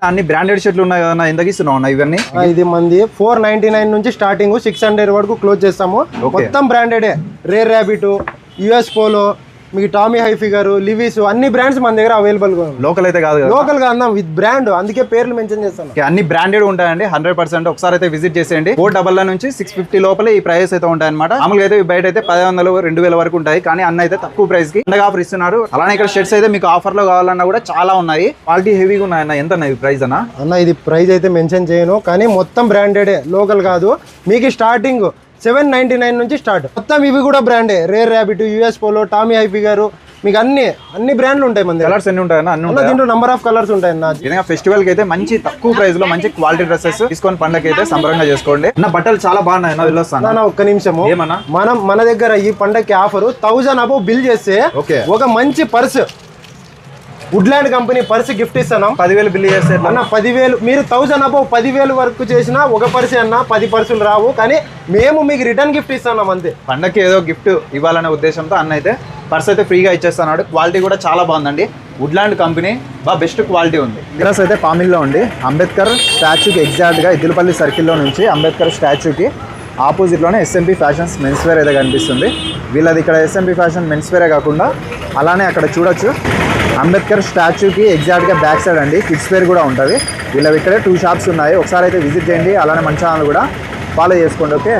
అన్ని బ్రాండెడ్ షర్ట్లు ఉన్నాయి కదా, ఎందుకు ఇస్తున్నావు ఇవన్నీ? ఇది మంది 499 నుంచి స్టార్టింగ్ 600 వరకు క్లోజ్ చేస్తాము. మొత్తం బ్రాండెడే. రేర్ ర్యాబిట్, యుఎస్ పోలో, మీకు టామీ హైఫిగర్, లివిస్ అన్ని బ్రాండ్స్ మన దగ్గర అవైలబుల్ గా ఉన్నాయి. లోకల్ అయితే కాదు, లోకల్ గా అన్నాం విత్ బ్రాండ్, అందుకే పేర్లు మెన్షన్ చేస్తాను. అన్ని బ్రాండెడ్ ఉంటాయండి 100%. ఒకసారి అయితే విజిట్ చేసేయండి. 499 నుంచి 650 లోపల ఈ ప్రైస్ అయితే ఉంటాయి అనమాట. మామూలుగా అయితే బయట అయితే 1500 2000 వరకు ఉంటాయి, కానీ అన్న అయితే తక్కువ ప్రైస్ కి ఆఫర్ ఇస్తున్నారు. అలానే ఇక్కడ షర్ట్స్ అయితే మీకు ఆఫర్ లో కావాలన్నా కూడా చాలా ఉన్నాయి. క్వాలిటీ హెవీగా ఉన్నాయి అన్న. ఎంత ప్రైస్ అన్న? ఇది ప్రైస్ అయితే మెన్షన్ చేయను, కానీ మొత్తం బ్రాండెడే, లోకల్ కాదు. మీకు స్టార్టింగ్ 799 నుంచి స్టార్ట్. మొత్తం ఇవి కూడా బ్రాండే. Rare Rabbit, US Polo, Tommy Hilfiger, మీకు అన్ని బ్రాండ్లు ఉంటాయి. మన కలర్స్ ఎన్ని ఉంటాయన్నా? దీంట్లో నంబర్ ఆఫ్ కలర్స్ ఉంటాయి. ఏదైనా ఫెస్టివల్ కి అయితే మంచి తక్కువ ప్రైస్ లో మంచి క్వాలిటీ డ్రెస్సెస్ తీసుకొని పండగ అయితే సంబరంగా చేసుకోండి. నా బట్టలు చాలా బాగున్నాయి. వెళ్ళొస్తాను ఒక్క నిమిషము. మన దగ్గర ఈ పండగకి ఆఫర్ 1000 అబౌవ్ బిల్ చేస్తే ఒక మంచి purse, Woodland company purse gift ఇస్తాను. 10,000 బిల్ చేస్తే అన్న 10,000 మీరు 1000 అబౌవ్ 10,000 వరకు చేసినా ఒక పర్స్ అన్న 10 పర్సులు రావు, కానీ మేము మీకు రిటర్న్ గిఫ్ట్ ఇస్తున్నాం అంతే. పండగకి ఏదో గిఫ్ట్ ఇవ్వాలనే ఉద్దేశంతో అన్న అయితే పర్స్ అయితే ఫ్రీగా ఇచ్చేస్తున్నాడు. క్వాలిటీ కూడా చాలా బాగుందండి. వుడ్లాండ్ కంపెనీ బెస్ట్ క్వాలిటీ ఉంది. అడ్రస్ అయితే పామిల్లో ఉంది. అంబేద్కర్ స్టాచ్యూకి ఎగ్జాక్ట్గా ఇద్దులపల్లి సర్కిల్లో నుంచి అంబేద్కర్ స్టాచ్యూకి ఆపోజిట్లోనే ఎస్ఎంపీ ఫ్యాషన్స్ మెన్స్ వేర్ అయితే కనిపిస్తుంది. వీళ్ళది ఇక్కడ ఎస్ఎంపీ ఫ్యాషన్ మెన్స్ వేరే కాకుండా అలానే అక్కడ చూడొచ్చు అంబేద్కర్ స్టాచ్యూకి ఎగ్జాక్ట్గా బ్యాక్ సైడ్ అండి కిడ్స్ వేర్ కూడా ఉంటుంది. వీళ్ళవి ఇక్కడే 2 షాప్స్ ఉన్నాయి. ఒకసారి అయితే విజిట్ చేయండి. అలానే మన ఛానల్ కూడా ఫాలో చేసుకోండి. ఓకే.